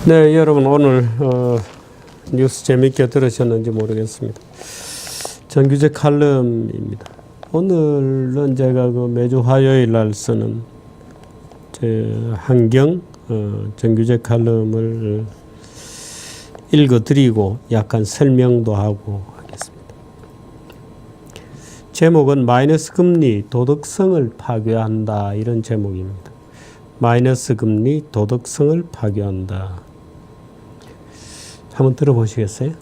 네, 여러분 오늘 뉴스 재밌게 들으셨는지 모르겠습니다. 정규제 칼럼입니다. 오늘은 제가 매주 화요일 날 쓰는 제 한경 정규제 칼럼을 읽어드리고 약간 설명도 하고 하겠습니다. 제목은 마이너스 금리 도덕성을 파괴한다, 이런 제목입니다. 마이너스 금리 도덕성을 파괴한다. 한번 들어보시겠어요?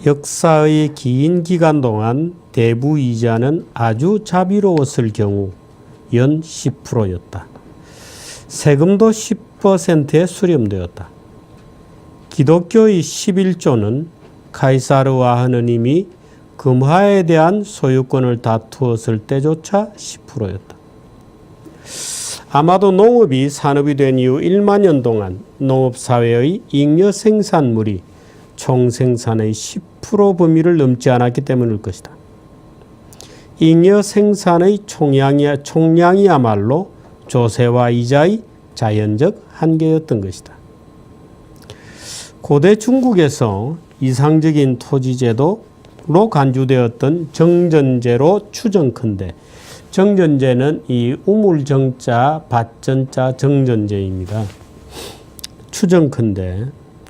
역사의 긴 기간 동안 대부 이자는 아주 자비로웠을 경우 연 10%였다. 세금도 10%에 수렴되었다. 기독교의 11조는 카이사르와 하느님이 금화에 대한 소유권을 다투었을 때조차 10%였다. 아마도 농업이 산업이 된 이후 1만 년 동안 농업사회의 잉여 생산물이 총생산의 10% 범위를 넘지 않았기 때문일 것이다. 잉여 생산의 총량이야말로 조세와 이자의 자연적 한계였던 것이다. 고대 중국에서 이상적인 토지제도로 간주되었던 정전제로 추정컨대, 정전제는 이 우물정자 밭전자 정전제입니다. 추정컨대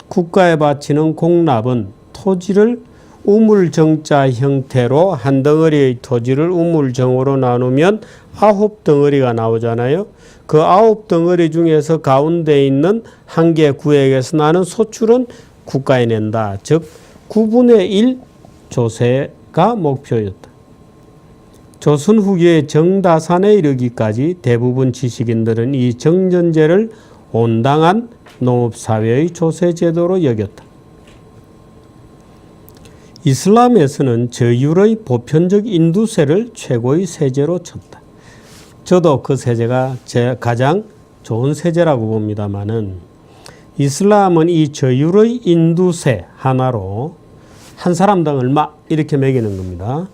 국가에 바치는 공납은 토지를 우물정자 형태로 한 덩어리의 토지를 우물정으로 나누면 9덩어리가 나오잖아요. 그 9덩어리 중에서 가운데 있는 한 개 구역에서 나는 소출은 국가에 낸다. 즉 9분의 1 조세가 목표였다. 조선 후기의 정다산에 이르기까지 대부분 지식인들은 이 정전제를 온당한 농업사회의 조세제도로 여겼다. 이슬람에서는 저율의 보편적 인두세를 최고의 세제로 쳤다. 저도 그 세제가 제 가장 좋은 세제라고 봅니다마는, 이슬람은 이 저율의 인두세 하나로 한 사람당 얼마 이렇게 매기는 겁니다.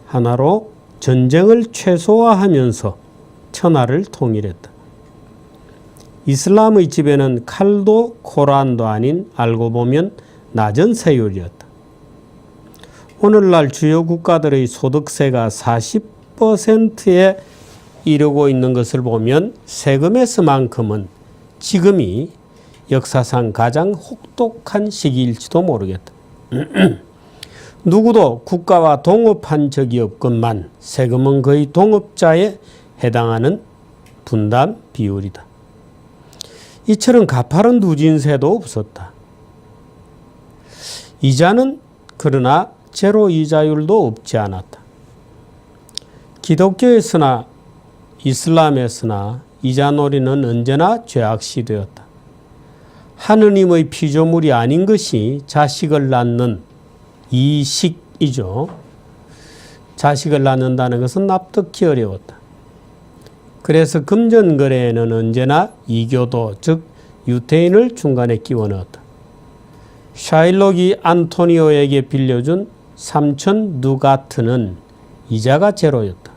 하나로 전쟁을 최소화하면서 천하를 통일했다. 이슬람의 집에는 칼도 코란도 아닌 알고 보면 낮은 세율이었다. 오늘날 주요 국가들의 소득세가 40%에 이르고 있는 것을 보면 세금에서만큼은 지금이 역사상 가장 혹독한 시기일지도 모르겠다. 누구도 국가와 동업한 적이 없건만 세금은 거의 동업자에 해당하는 분담 비율이다. 이처럼 가파른 누진세도 없었다. 이자는 그러나 제로 이자율도 없지 않았다. 기독교에서나 이슬람에서나 이자놀이는 언제나 죄악시되었다. 하느님의 피조물이 아닌 것이 자식을 낳는 이식이죠. 자식을 낳는다는 것은 납득이 어려웠다. 그래서 금전거래에는 언제나 이교도, 즉 유태인을 중간에 끼워 넣었다. 샤일록이 안토니오에게 빌려준 3,000 두가트는 이자가 제로였다.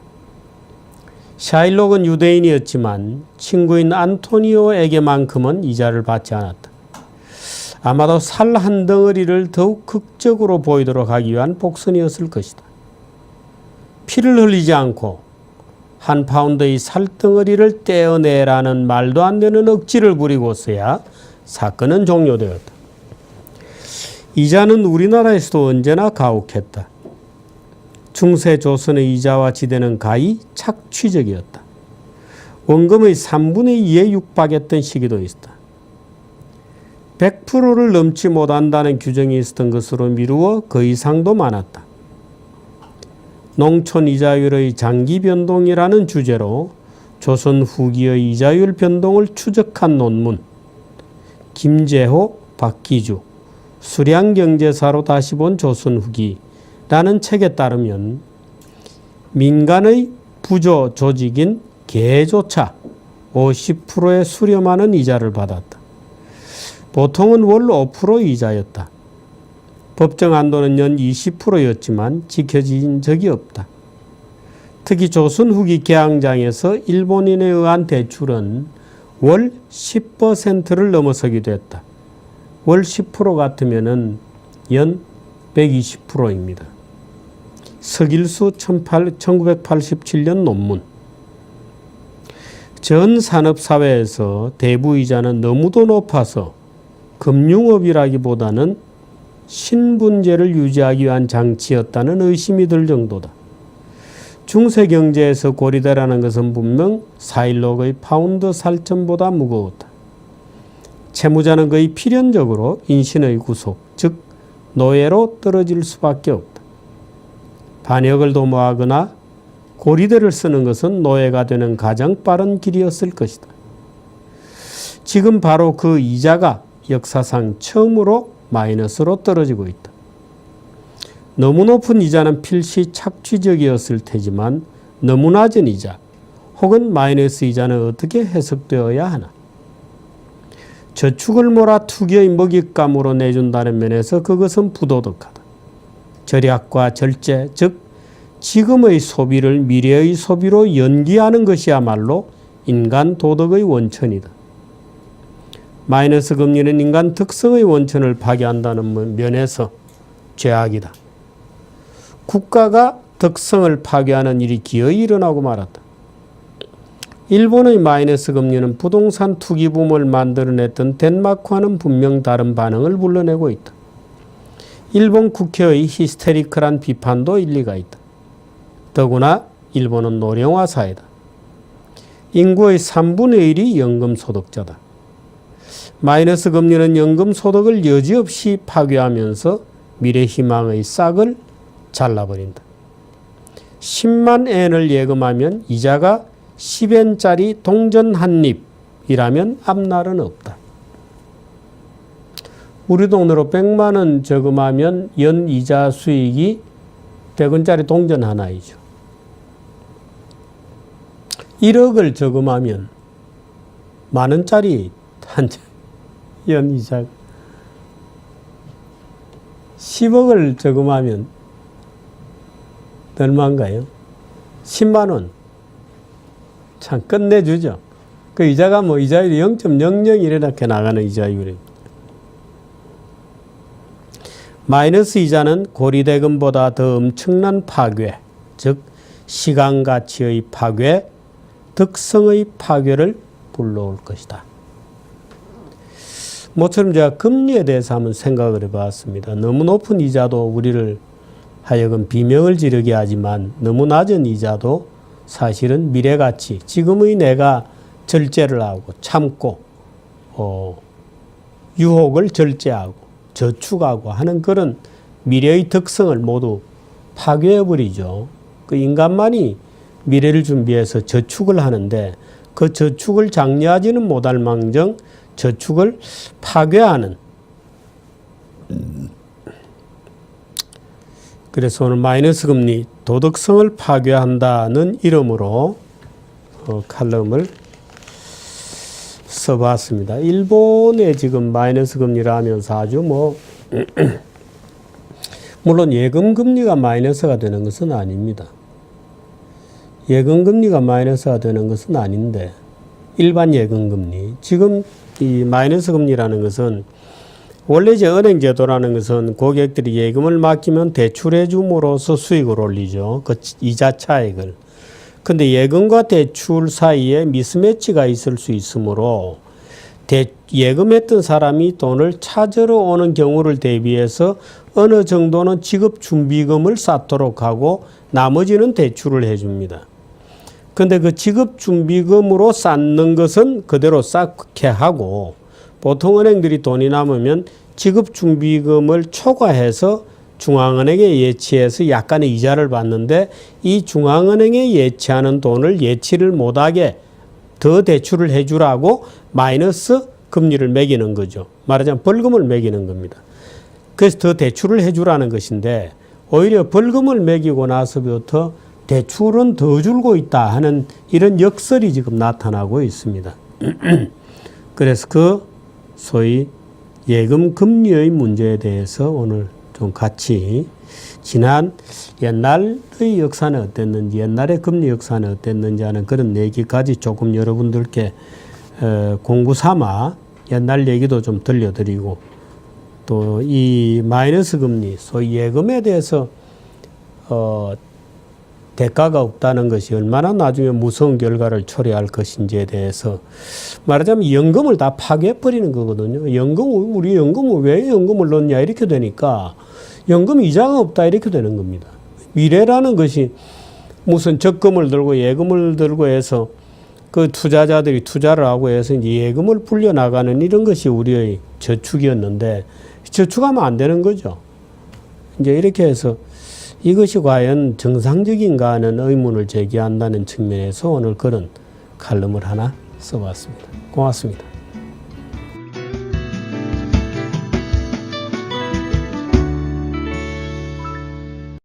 샤일록은 유대인이었지만 친구인 안토니오에게만큼은 이자를 받지 않았다. 아마도 살 한 덩어리를 더욱 극적으로 보이도록 하기 위한 복선이었을 것이다. 피를 흘리지 않고 한 파운드의 살덩어리를 떼어내라는 말도 안 되는 억지를 부리고서야 사건은 종료되었다. 이자는 우리나라에서도 언제나 가혹했다. 중세 조선의 이자와 지대는 가히 착취적이었다. 원금의 3분의 2에 육박했던 시기도 있었다. 100%를 넘지 못한다는 규정이 있었던 것으로 미루어 그 이상도 많았다. 농촌 이자율의 장기 변동이라는 주제로 조선 후기의 이자율 변동을 추적한 논문, 김재호, 박기주, 수량경제사로 다시 본 조선 후기라는 책에 따르면 민간의 부조 조직인 개조차 50%에 수렴하는 이자를 받았다. 보통은 월 5% 이자였다. 법정 한도는 연 20%였지만 지켜진 적이 없다. 특히 조선 후기 개항장에서 일본인에 의한 대출은 월 10%를 넘어서기도 했다. 월 10% 같으면은 연 120%입니다. 서길수 1987년 논문. 전 산업사회에서 대부이자는 너무도 높아서 금융업이라기보다는 신분제를 유지하기 위한 장치였다는 의심이 들 정도다. 중세경제에서 고리대라는 것은 분명 4.16의 파운드 살점보다 무거웠다. 채무자는 거의 필연적으로 인신의 구속, 즉 노예로 떨어질 수밖에 없다. 반역을 도모하거나 고리대를 쓰는 것은 노예가 되는 가장 빠른 길이었을 것이다. 지금 바로 그 이자가 역사상 처음으로 마이너스로 떨어지고 있다. 너무 높은 이자는 필시 착취적이었을 테지만 너무 낮은 이자 혹은 마이너스 이자는 어떻게 해석되어야 하나? 저축을 몰아 투기의 먹잇감으로 내준다는 면에서 그것은 부도덕하다. 절약과 절제, 즉 지금의 소비를 미래의 소비로 연기하는 것이야말로 인간 도덕의 원천이다. 마이너스 금리는 인간 특성의 원천을 파괴한다는 면에서 죄악이다. 국가가 특성을 파괴하는 일이 기어이 일어나고 말았다. 일본의 마이너스 금리는 부동산 투기 붐을 만들어냈던 덴마크와는 분명 다른 반응을 불러내고 있다. 일본 국회의 히스테리컬한 비판도 일리가 있다. 더구나 일본은 노령화 사회다. 인구의 3분의 1이 연금소득자다. 마이너스 금리는 연금소득을 여지없이 파괴하면서 미래 희망의 싹을 잘라버린다. 10만 엔을 예금하면 이자가 10엔짜리 동전 한 입이라면 앞날은 없다. 우리 돈으로 100만 원 저금하면 연 이자 수익이 100원짜리 동전 하나이죠. 1억을 저금하면 만 원짜리 한 연 이자. 10억을 저금하면 얼마인가요? 10만 원. 참 끝내주죠. 그 이자가 뭐 이자율이 0.00 이렇게 나가는 이자율입니다. 마이너스 이자는 고리대금보다 더 엄청난 파괴, 즉 시간 가치의 파괴, 득성의 파괴를 불러올 것이다. 모처럼 제가 금리에 대해서 한번 생각을 해봤습니다. 너무 높은 이자도 우리를 하여금 비명을 지르게 하지만 너무 낮은 이자도 사실은 미래가치, 지금의 내가 절제를 하고 참고 유혹을 절제하고 저축하고 하는 그런 미래의 특성을 모두 파괴해버리죠. 그 인간만이 미래를 준비해서 저축을 하는데 그 저축을 장려하지는 못할 망정 저축을 파괴하는. 그래서 오늘 마이너스 금리 도덕성을 파괴한다는 이름으로 칼럼을 써봤습니다. 일본에 지금 마이너스 금리를 하면서 아주 물론 예금 금리가 마이너스가 되는 것은 아닙니다. 예금 금리가 마이너스가 되는 것은 아닌데 일반 예금 금리, 지금 이 마이너스 금리라는 것은 원래 이제 은행 제도라는 것은 고객들이 예금을 맡기면 대출해 줌으로써 수익을 올리죠. 그 이자 차익을. 근데 예금과 대출 사이에 미스매치가 있을 수 있으므로 예금했던 사람이 돈을 찾으러 오는 경우를 대비해서 어느 정도는 지급 준비금을 쌓도록 하고 나머지는 대출을 해줍니다. 근데 그 지급 준비금으로 쌓는 것은 그대로 쌓게 하고 보통 은행들이 돈이 남으면 지급 준비금을 초과해서 중앙은행에 예치해서 약간의 이자를 받는데 이 중앙은행에 예치하는 돈을 예치를 못하게 더 대출을 해주라고 마이너스 금리를 매기는 거죠. 말하자면 벌금을 매기는 겁니다. 그래서 더 대출을 해주라는 것인데 오히려 벌금을 매기고 나서부터 대출은 더 줄고 있다 하는 이런 역설이 지금 나타나고 있습니다. 그래서 그 소위 예금 금리의 문제에 대해서 오늘 좀 같이 지난 옛날의 역사는 어땠는지, 옛날의 금리 역사는 어땠는지 하는 그런 얘기까지 조금 여러분들께 공부 삼아 옛날 얘기도 좀 들려드리고 또 이 마이너스 금리 소위 예금에 대해서 대가가 없다는 것이 얼마나 나중에 무서운 결과를 초래할 것인지에 대해서 말하자면 연금을 다 파괴해버리는 거거든요. 우리 연금을 왜 연금을 넣냐 이렇게 되니까 연금 이자가 없다 이렇게 되는 겁니다. 미래라는 것이 무슨 적금을 들고 예금을 들고 해서 그 투자자들이 투자를 하고 해서 이제 예금을 불려나가는 이런 것이 우리의 저축이었는데 저축하면 안 되는 거죠. 이제 이렇게 해서 이것이 과연 정상적인가 하는 의문을 제기한다는 측면에서 오늘 그런 칼럼을 하나 써봤습니다. 고맙습니다.